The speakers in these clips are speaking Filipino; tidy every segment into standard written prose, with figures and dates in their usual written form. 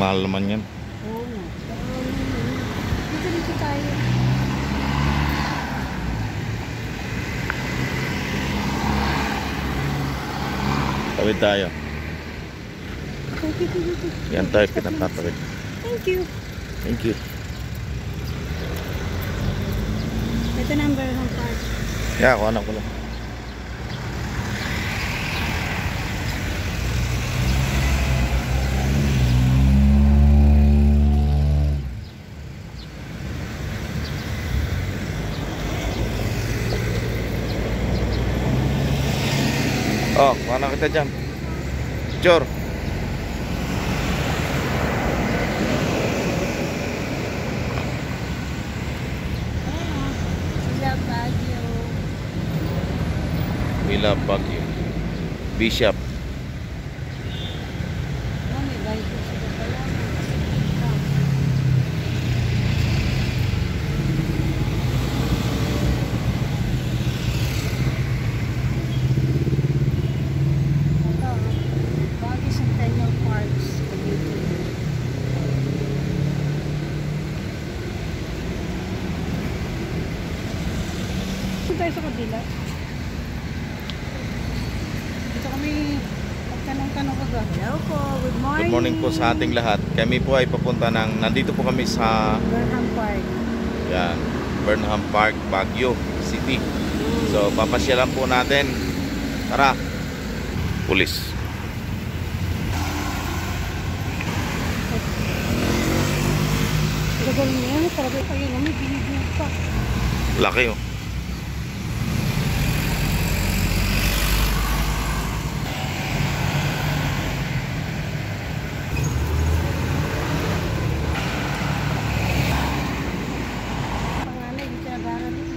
mahal naman yan. Oo nga. Dito tayo. Tawid tayo. Yan tayo pinagtatawid. Thank you. Thank you. Ito number ng park. Yeah, kuha na ko lang. Oh, kuha na kita dyan. Picture. Sila Baguio. Villa Baguio. Bishop. Oh, may Baguio sila pala. Ito, Baguio Centennial Parks. Ito tayo sa kabila. Dito kami magtanong-tanong ko ba? Hello po, good morning. Good morning po sa ating lahat. Kami po ay papunta nandito po kami sa Burnham Park. yan, Burnham Park, Baguio City. So papasyalan po natin. Tara. Pulis. Gagawin niya yan, talaga pa yun, may binigyan pa. Laki oh. Panganay, di siya bara din.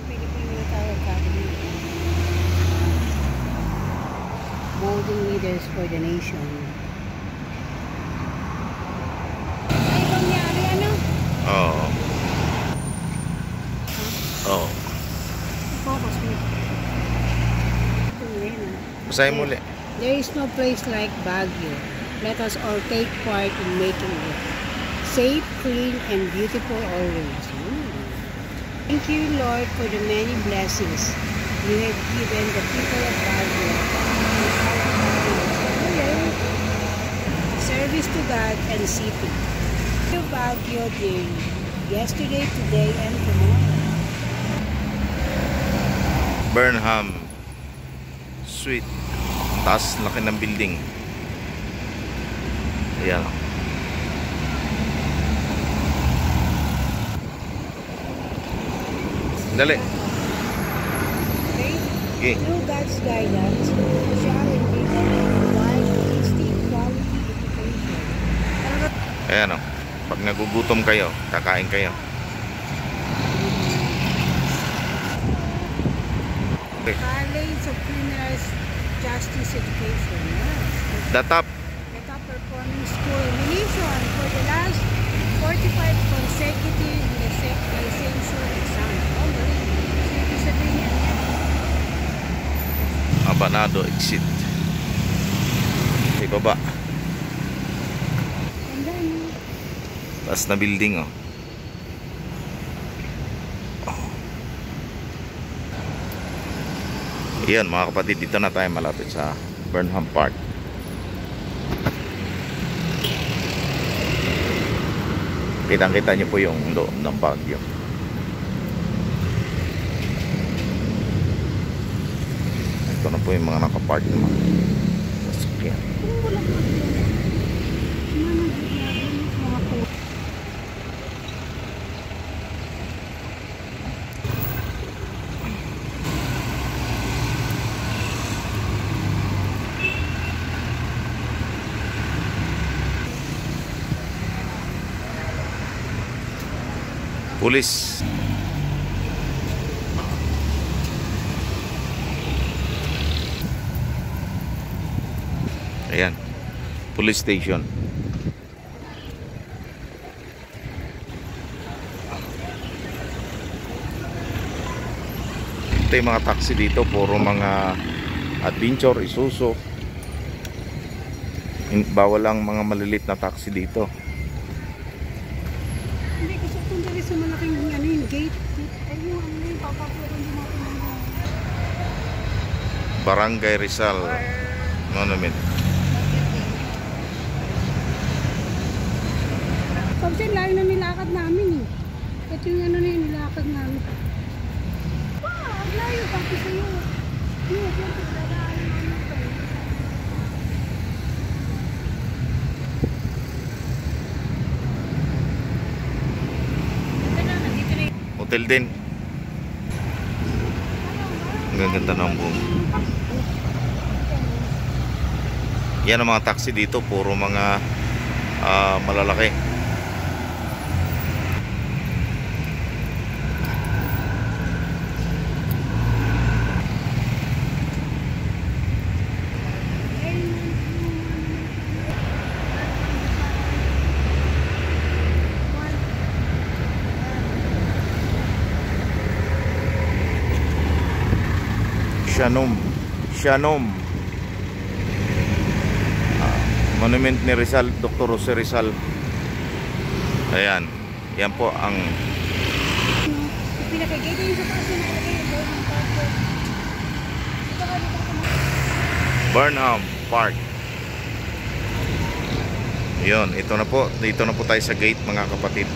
Pilipino tawag cabinet. Molding leaders for the nation. Ay, pangyari ano? Oo. Oo. Focus mo. Ito yun ah. Basahin mo ulit. There is no place like Baguio. Let us all take part in making it safe, clean, and beautiful always. Thank you, Lord, for the many blessings you have given the people of Baguio. Service to God and city. To Baguio dearly, yesterday, today, and tomorrow. Burnham Suite. Taas laki ng building. Ayan. Dali. Okay? Okay. Through God's guidance, shall and be provide instant quality education. Ayan o. Pag nagugutom kayo, kakain kayo. Okay. College of Criminal Justice Education. Yes. The top. The top performing school in the nation for the last 45 consecutive licensure exams. Oh, galing. Ibig sabihin yan. Abanado exit. Ibaba. Ganda niyo. Taas na building oh. Iyan mga kapatid, dito na tayo malapit sa Burnham Park. Kitang-kita nyo po yung loob ng Baguio. Ito na po yung mga nakapark ng mga sasakyan. Kung wala ka dyan. Mga po. Pulis. Ayan. Police station. Ito yung mga taxi dito. Puro mga Adventure, Isuzu. Bawal ang mga malilit na taxi dito. Hindi, gusto kong dali sa malaking ano yung gate. Ay, yung ano yung papapuran yung mga pinag- Barangay Rizal Monument. Kasi layo na nilakad namin eh. Ito yung ano na yung nilakad namin. Wow, ang layo. Pati sa'yo. Yung pagdadaan namin ito. Ito na, nandito na yung... Hotel din. Ang gaganda ng buong. Yan ang mga taxi dito, puro mga malalaki. Sianom. Monument ni Rizal, Dr. Jose Rizal. Ayan. Yan po ang Pinakagay yung sa taas na nalagay yung Burnham Park. Burnham Park. Yun, ito na po. Dito na po tayo sa gate, mga kapatid.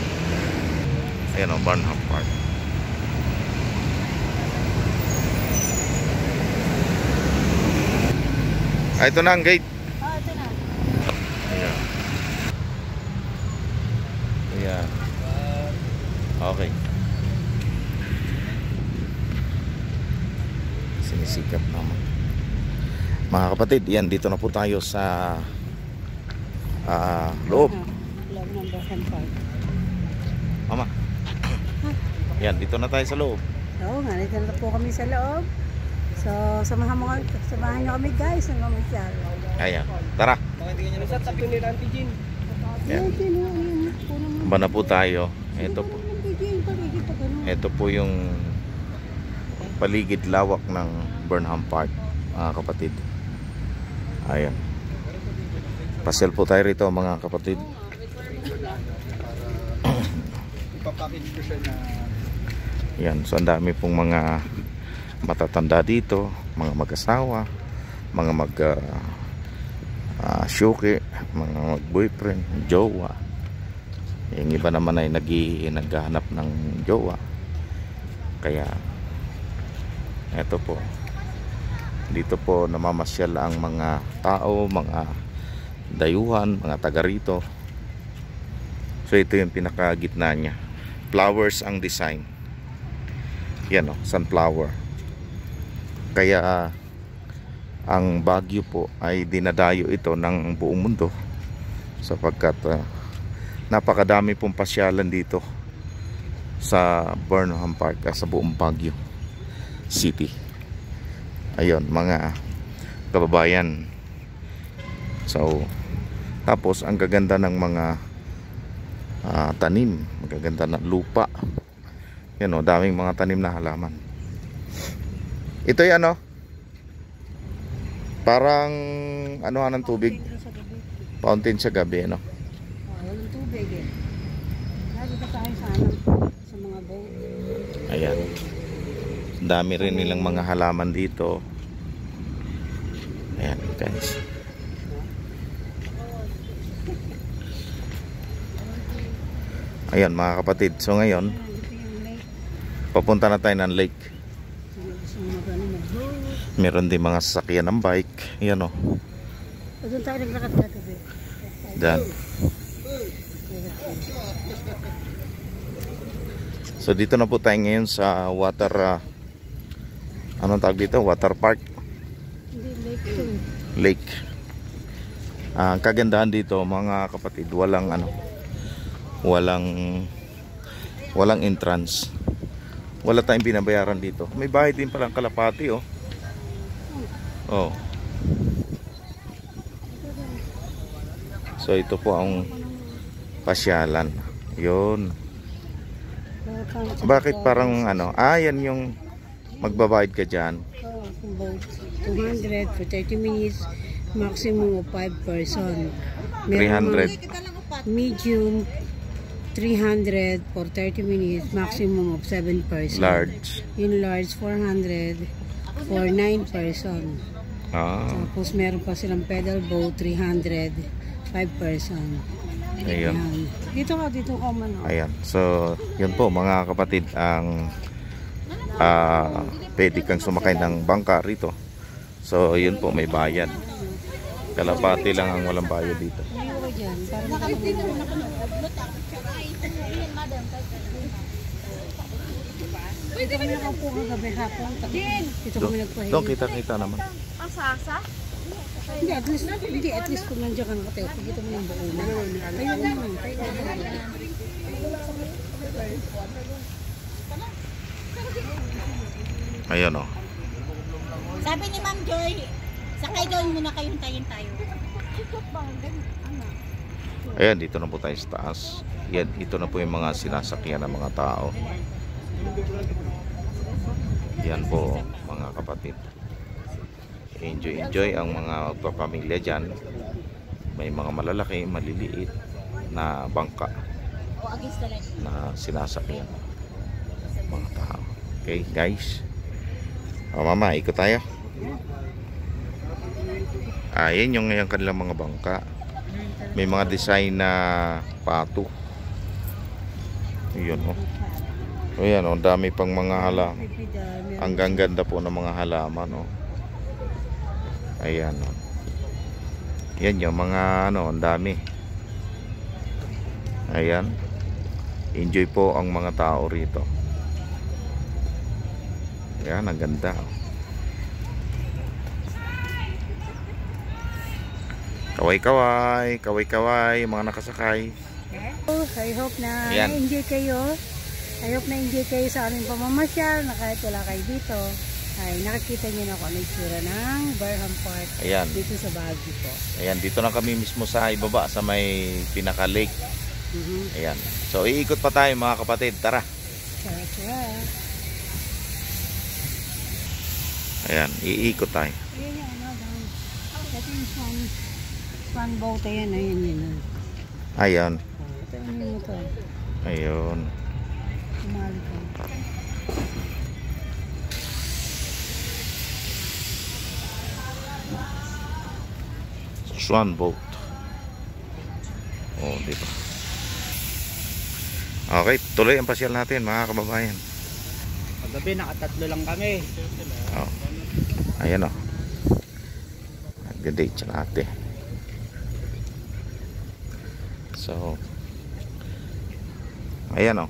Ayan o, Burnham Park. Ito na ang gate. Ito na. Ayan. Ayan. Okay. Sinisikap naman. Mga kapatid, yan, dito na po tayo sa loob. Loob ng Burnham Park. Mama. Yan, dito na tayo sa loob. Oo nga, dito na po kami sa loob. So, samahan nyo kami guys ng mamasyal. Ayan. Tara. Sa tabi ni Auntie Jean. Yan. Yan. Ba na po tayo. Ito po yung paligid lawak ng Burnham Park, mga kapatid. Ayan. Pasyal po tayo rito, mga kapatid. Ipapackage ko siya na... Yan, so ang dami pong mga matatanda dito, mga mag-asawa, mga syuki, mga mag-boyfriend, jowa. Yung iba naman ay naghahanap ng jowa. Kaya eto po, dito po namamasyal ang mga tao, mga dayuhan, mga taga rito. So ito yung pinakagitna niya. Flowers ang design. Yan o, sunflower. Kaya ang Baguio po ay dinadayo ito ng buong mundo sapagkat napakadami pong pasyalan dito sa Burnham Park, sa buong Baguio City. Ayun, mga kababayan. So tapos ang gaganda ng mga tanim, magaganda ng lupa. Yan o, daming mga tanim na halaman. Ito yung ano, parang ano ng tubig, fountain sa gabi, ano. Walang tubig eh. Dito tayo sa mga boat. Ayan, dami rin nilang mga halaman dito. Ayan guys. Ayan mga kapatid, so ngayon papunta na tayo ng lake. Meron din mga sasakyan ng bike. Yan o. Doon tayo naglakad kagabi. Diyan. So dito na po tayo ngayon sa water anong tawag dito? Water park. Hindi, lake to. Lake. Ang kagandahan dito mga kapatid, walang entrance. Wala tayong binabayaran dito. May bahay din palang kalapati oh. Oh. So ito po ang pasyalan. Yun. Bakit parang ano? Yan yung magbabayad ka dyan. About 200 for 30 minutes. maximum of 5 person. 300. Medium, 300 for 30 minutes, maximum of 7 person. Large. In large, 400 for 9 person. Ah, Tapos meron pa silang pedal boat, 300, 5 person. ayun. Ayan. Dito ka man. Ayan. So, yun po mga kapatid ang pwede kang sumakay ng bangka rito. So, yun po may bayad. Kalapati lang ang walang bayad dito. Ayaw ka dyan. Dito kami nakaupo kagabi hapon. Dito kami nagpahinga. Doon kita-kita naman. Hindi, at least kung nandiyan ka nakatayo, pagkita mo yung buo na. Tayo naman. Ayun o. Sabi ni Ma'am Joy, sakay doon muna kayong tayo. Ayan, dito na po tayo sa taas. Yan, ito na po yung mga sinasakyan ng mga tao. Yan po mga kapatid. Enjoy ang mga pamilya dyan. May mga malalaki, maliliit na bangka na sinasakyan mga tao. Okay guys. O mama, ikot tayo. Ayan yung ngayon kanilang mga bangka. May mga design na pato. Yun o. O yan o, dami pang mga halaman. Hanggang ganda po ng mga halaman o. Ayan o. Yan yung mga ano, ang dami. Ayan. Enjoy po ang mga tao rito. Ayan, ang ganda o. Kaway-kaway, mga nakasakay. I hope na Ayan. enjoy kayo. I hope na enjoy kayo sa aming pamamasyal na kahit wala kayo dito. Ay nakikita niyo na kung ano yung tsura ng Burnham Park. Ayan. Dito sa Baguio po. Ayan, dito na kami mismo sa ibaba sa may pinaka-lake. Ayan. So, iikot pa tayo mga kapatid. Tara. Tara. Ayan, iikot tayo. Ayan yung ano down. Ito yung swan boat. Ayan. Ayan. Ito yung motor. Ayun. Sumali ka. Swan boat. Oh, dito. Okay, tuloy ang pasyal natin mga kababayan. Paggabi, nakatatlo lang kami. Oh. Ayan o. Nag-date siya natin. So, ayan o.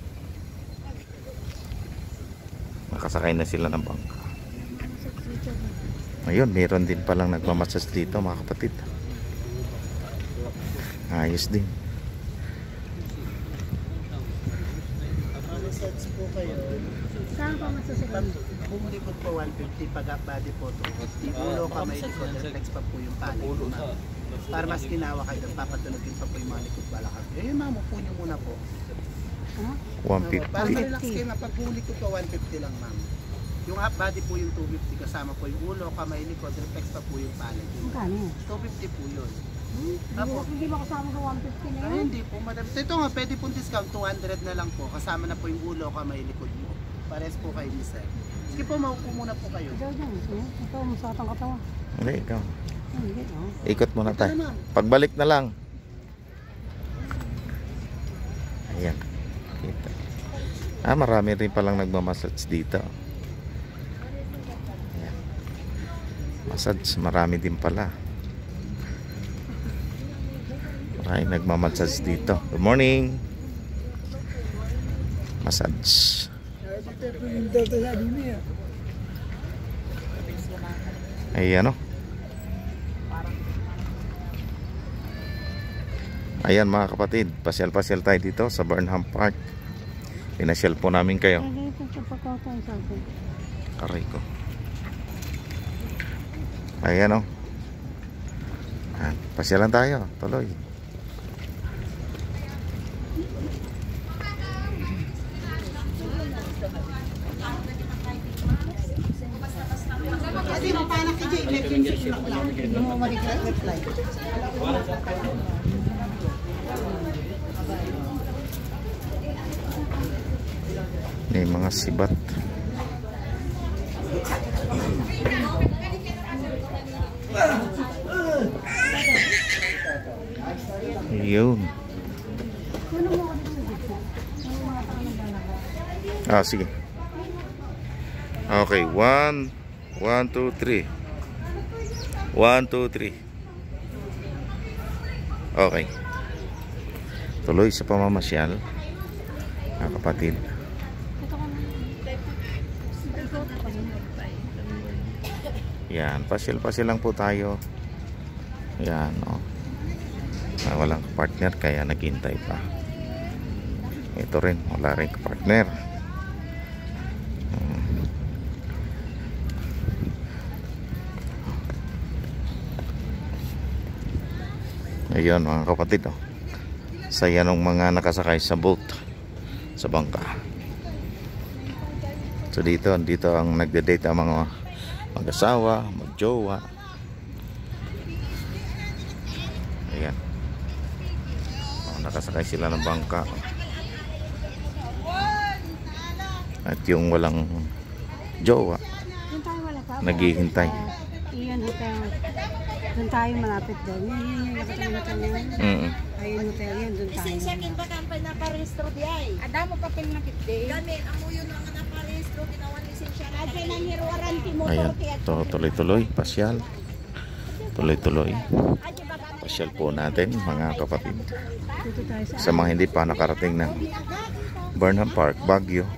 Nakasakay na sila ng bangka. Ayun, meron din palang nagmamassage dito mga kapatid. Ayos din. Massage po kayo. Saan pa masasabi? Bumulikod po 150, pag up body po 250. Ulo, kamay, likod, reflex pa po yung panig po, ma'am. Para mas ginawa kayo, papatulogin pa po yung mga likod balakad. Eh, ma'am, upo nyo muna po. Huh? 150. Para ma-relax kayo, ma'am. Pag bumulikod po 150 lang, ma'am. Yung up body po yung 250, kasama po yung ulo, kamay, likod, reflex pa po yung panig. Magkano? 250 po yun. Hindi ba kasama sa 150 na Ay, yun? hindi po, madam. Ito nga, pwede pong discount, 200 na lang po. Kasama na po yung ulo, kamay, likod mo. Pares po kayo ni sir. Sige po, maupo muna po kayo. Ikaw dyan. Ikaw, masakatang katawan. Hindi, ikaw. Hindi, oh. Ikot muna tayo. Ano, ma'am? Pagbalik na lang. Ayan. Kita. Marami rin palang nagmamassage dito. Ayan. Massage, marami din pala. Marami nagmamassage dito. Good morning. Massage. Ayan o. Ayan mga kapatid, pasyal-pasyal tayo dito sa Burnham Park. Pinasyal po namin kayo. Aray ko. Ayan o. Pasyalan tayo, tuloy. Kasi mapanak ka dyan, election siya lang. flight. May mga sibat. Yun. Ah, sige. Okay, 1, 2, 3. 1, 2, 3. Okay. Tuloy sa pamamasyal, mga kapatid. Yan, pasyal-pasyal lang po tayo. Yan, oh. Walang partner kaya naghintay pa. Ito rin, wala rin partner. Ayun mga kapatid, oh. Saya ng mga nakasakay sa boat, sa bangka. So dito ang nagde-date ang mga mag-asawa, mag-jowa. Ayan. Oh, nakasakay sila ng bangka. At yung walang jowa, naghihintay. Iyan hotel. Doon tayo malapit doon. Yun nakatabi hotel yan. Ayun hotel yan, doon tayo. Siya ba kampay na parehistro di ay? Adamo papel na kitde. Gami, amo yun ang naparehistro, ginawan lisensya na. Ay, nang hiruaran mo. Ayan, tuloy-tuloy, pasyal. Tuloy-tuloy. Pasyal po natin mga kapatid. Sa mga hindi pa nakarating ng Burnham Park, Baguio,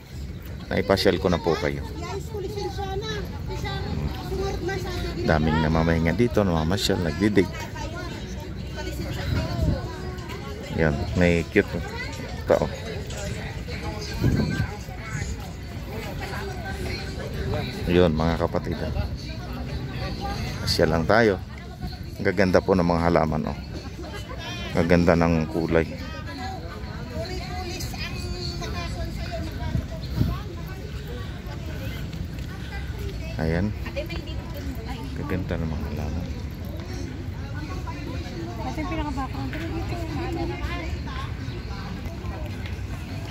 naipasyal ko na po kayo. Daming namamahinga dito, namamasyal, nagdi-date. Yan, may cute tao. Yun mga kapatid, pasyal lang tayo. Ang gaganda po ng mga halaman, oh. Gaganda ng kulay. Ayan, gaganda ng mga halaman.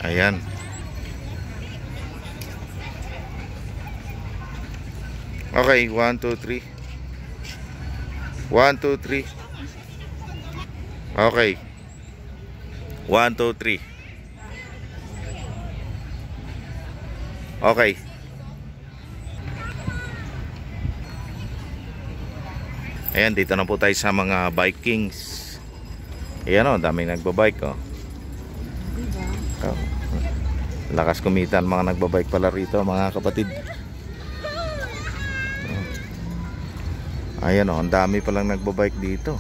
Ayan. Okay, 1, 2, 3. 1, 2, 3. Okay. 1, 2, 3. Okay. Ayan, dito na po tayo sa mga Vikings. Ayan, oh, daming nagbabike, oh. Oh. Lakas kumita ang mga nagbabike pala rito, mga kapatid. Ayan, oh, ang dami palang nagbabike dito.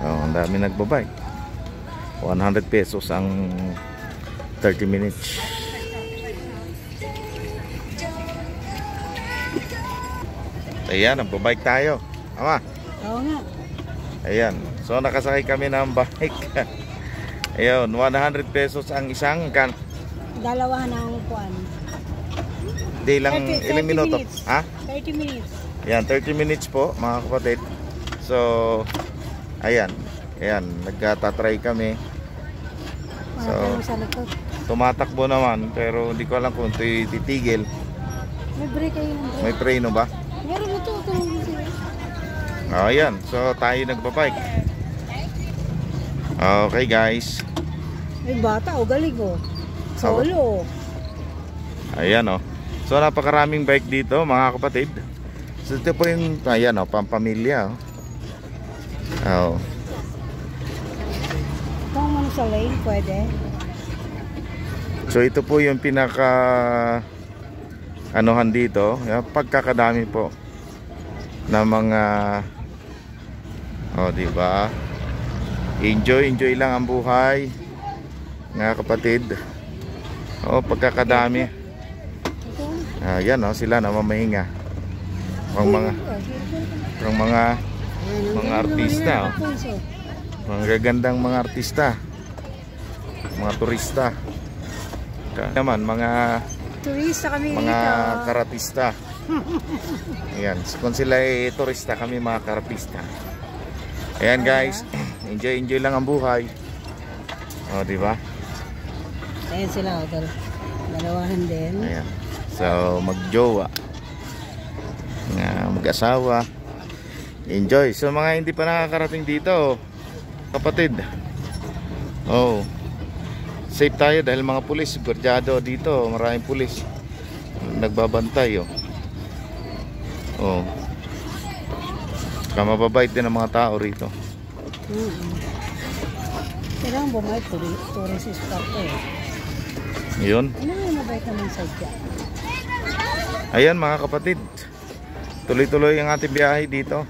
Oh, ang dami nagbabike. 100 pesos ang 30 minutes. Ayan, nagbabike tayo. Ama. Oo nga. Ayan. So nakasakay kami ng bike. Ayun, 100 pesos ang isang kan. Dalawa na ang kuan. Di lang 30 ilang minuto. minutes. Ha? 30 minutes. Ayan, 30 minutes po mga kapatid. So ayan. Ayan, nagtatry kami. So Sa likod. tumatakbo naman pero hindi ko alam kung titigil. May break kayo ng break. May preno ba? Meron ito. Oh, ayan. So tayo nagbabike. Okay guys. May bata o galig o. Solo. Ayan, oh. So napakaraming bike dito mga kapatid. So ito po yung ayan, oh, pampamilya, oh. Oh. Kung ano sa lane, pwede. So ito po yung pinaka anuhan dito, pagkakadami po na mga di ba? Enjoy lang ang buhay, mga kapatid. Pagkakadami. Ayan, sila namamahinga. Ang mga artista, mga gagandang mga artista, mga turista. Naman mga turista kami mga dito. karatista. Ayan, kung sila ay turista, kami mga karatista. Ayan guys, enjoy lang ang buhay. O, di ba? Ayan sila, hotel. Dalawahan din. Ayan. So, magjowa. Mag-asawa. Enjoy. So, mga hindi pa nakakarating dito, kapatid. Oh. Safe tayo dahil mga pulis, gwardyado dito, maraming pulis. Nagbabantay, oh. Oh. Kaya mababait din ang mga tao rito. Kailangan bumait, tourist spot eh. Yun. Ano yung mabait naman sa dyan? Ayan mga kapatid. Tuloy-tuloy ang ating biyahe dito.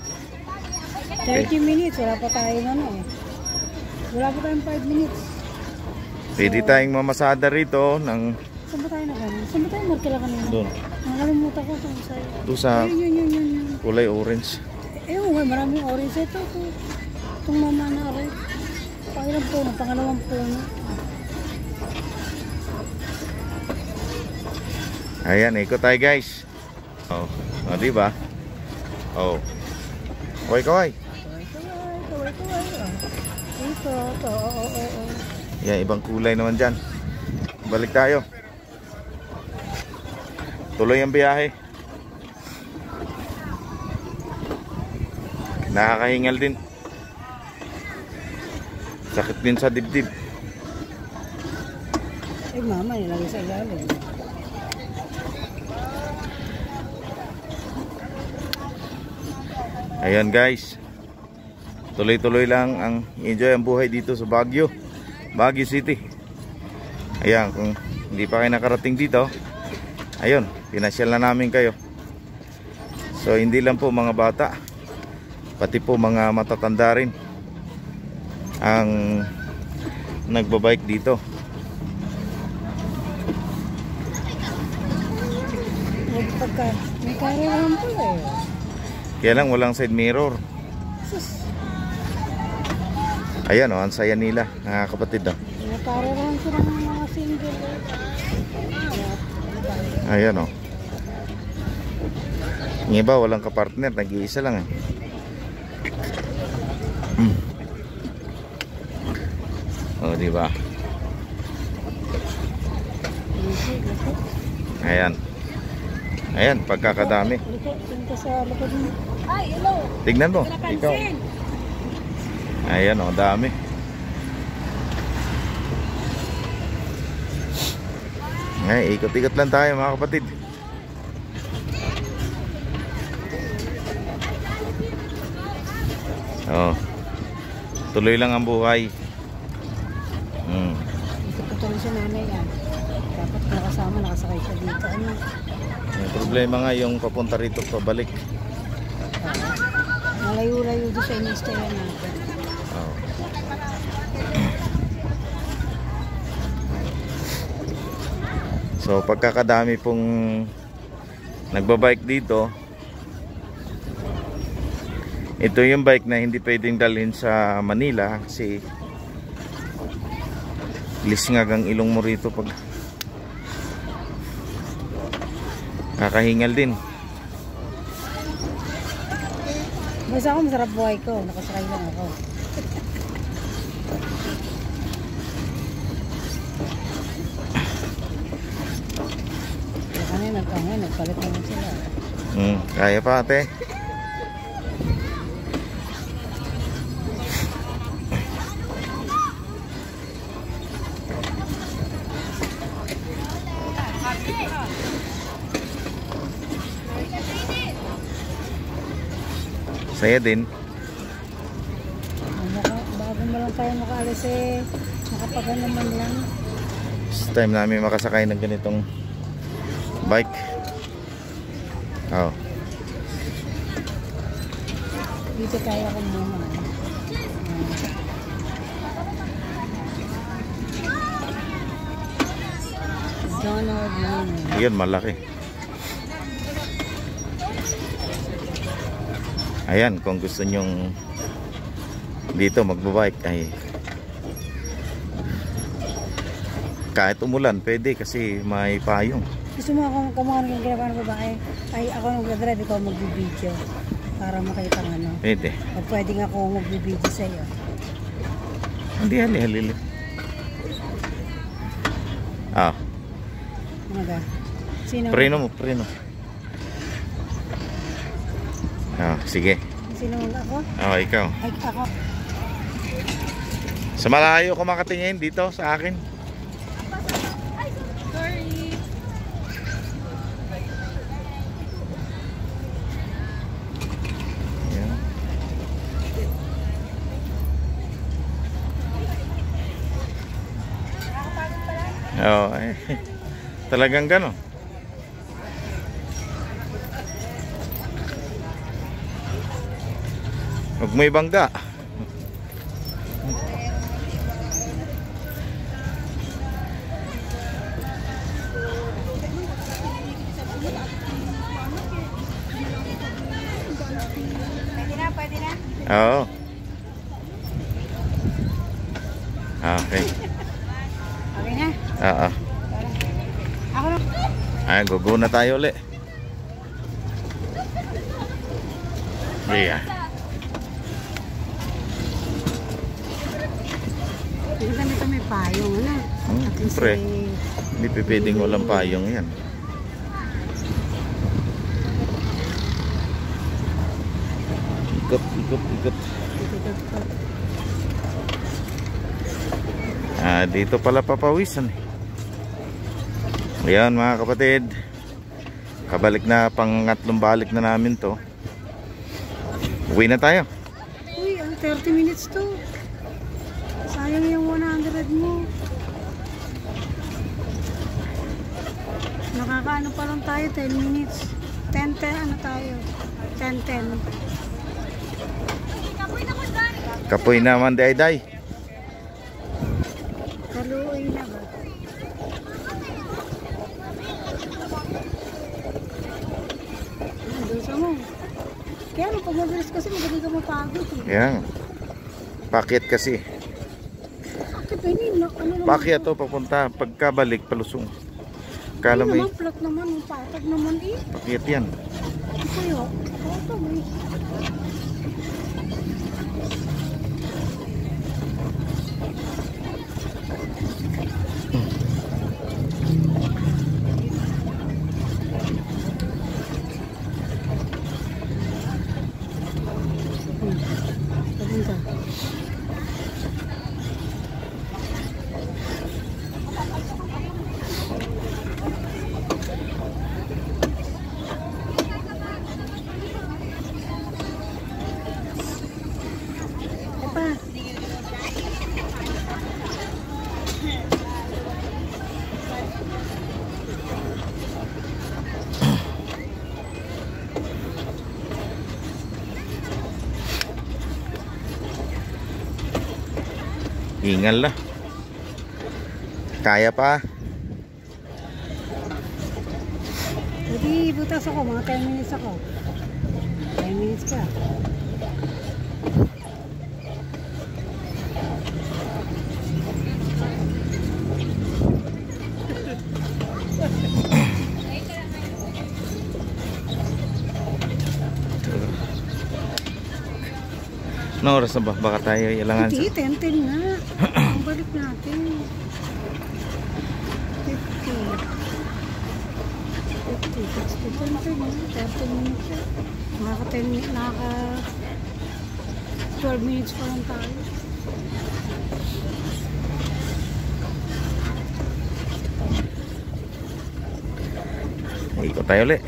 30 minutes, wala pa tayong ano eh. Wala pa tayong 5 minutes. Pwede tayong mamasada rito ng Saan ba tayo na ganun? Saan ba tayo markila kanina? doon. Nakalimutan ko kung sa'yo. Doon sa Yun. kulay orange. Maraming orange ito. Itong mama na rin. Pangilang puno, pangalawang puno. Ayan, ikot tayo guys. Oh, oh di ba? Oh. Kaway. Kaway. Ito. Yan, ibang kulay naman dyan. Balik tayo. Tuloy ang biyahe. Nakakahingal din. Sakit din sa dibdib. Mama, nilagay sa ilalim. Ayan guys. Tuloy-tuloy lang ang enjoy ang buhay dito sa Baguio City. Ayan, kung hindi pa kayo nakarating dito, ayun, pinasyal na namin kayo. So hindi lang po mga bata, pati po mga matatanda rin ang nagbabike dito. May karawan po eh. Kaya lang walang side mirror. Ayan o, ang saya nila, mga kapatid o. May karawan sila ng mga single eh. Ayan o. Yung iba walang kapartner, nag-iisa lang eh. O, diba? Ayan. Ayan, pagkakadami. Ito sa likod mo. Ay, hello. Tignan mo, ikaw. Ayan o, dami. Ay, ikot-ikot lang tayo mga kapatid. Oh. Tuloy lang ang buhay. Ito si nanay yan. Dapat nakasama, nakasakay siya dito. Ano? Yung problema nga yung papunta rito pabalik. Malayo-layo doon sa inistayan natin. Oh. So pagkakadami pong nagbabike dito, ito yung bike na hindi pwedeng dalhin sa Manila kasi lisngag ang ilong mo rito pag kakahingal din. Basta ako, masarap buhay ko. Nakasakay lang ako. Kanina, nagpalit naman sila. Kaya pa ate. Saya din. Bago mo lang tayo makaalis eh. Nakapagano man lang. First time namin makasakay ng ganitong bike. Oh. Dito tayo ako muna. Donald Lane. Yun, malaki. Ayan, kung gusto nyong dito magbabike ay kahit umulan pwede kasi may payong. Gusto mo akong kung yung ginagawa ng babae? Ay, ako nag-drive, ikaw magbibideo. Para makita ng ano. Pwede. O pwede nga ako magbibideo sa'yo. Hindi, halili. Ah, Ano ba? Sino? preno mo. Ah, sige. Sino ako? Oh, ikaw. Ay, ako. Sa malayo ko makatingin dito sa akin. Sorry. Yan. Oh, eh. Talagang gano'n. Huwag mo ibangga. Pwede na? Oo. Okay. Okay na? Oo. Ako na. Ay, gugo na tayo ulit. Yeah. Yung ganito may payong, ano? At least, Siyempre. eh, Hindi pwedeng walang payong yan. Ikot. Ah, dito pala papawisan eh. Ayan mga kapatid. Kabalik na, pangatlong balik na namin to. Uwi na tayo. Uy, ang 30 minutes to. Sayang yung 100 mo. Nakakaano pa lang tayo, 10 minutes. 10 ano tayo? 10. Kapoy naman day. Kaluoy na ba? Doon sa mo. Kaya ano, pag mabilis kasi madali ka mapagod eh. Yan. Paket kasi. Bakit ini? Ano naman? Paket to papunta. Pagkabalik palusong. Kala Ano may naman, flat naman, yung patag naman eh. paket yan. Kayo, ito may. Papunta. Apa? Ingal na. Kaya pa. Jadi butas ako, mga 10 minutes ako. 10 minutes ka. Ano oras na ba? Baka tayo ilangan Hindi, sa... 10 na. Ang balik natin. 50, 60, 10 na. 30 minutes. Nakaka 10 minutes, nakaka 12 minutes pa lang tayo. Ikot tayo ulit.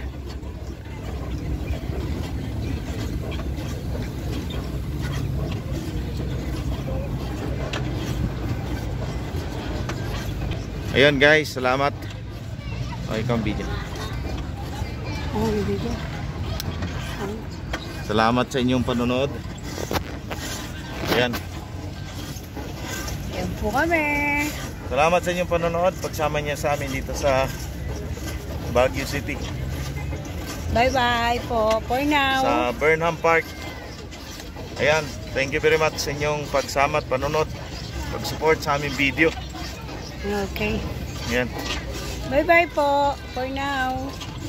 Ayun guys, salamat. O, ikaw ang video. Ano yung video? Salamat sa inyong panonood. Ayan. Yan po kami. Salamat sa inyong panonood. Pagsama niya sa amin dito sa Baguio City. Bye-bye po for now. Sa Burnham Park. Ayan. Thank you very much sa inyong pagsama at panonood. Pag-support sa aming video. Okay. Ayan. Bye-bye po for now.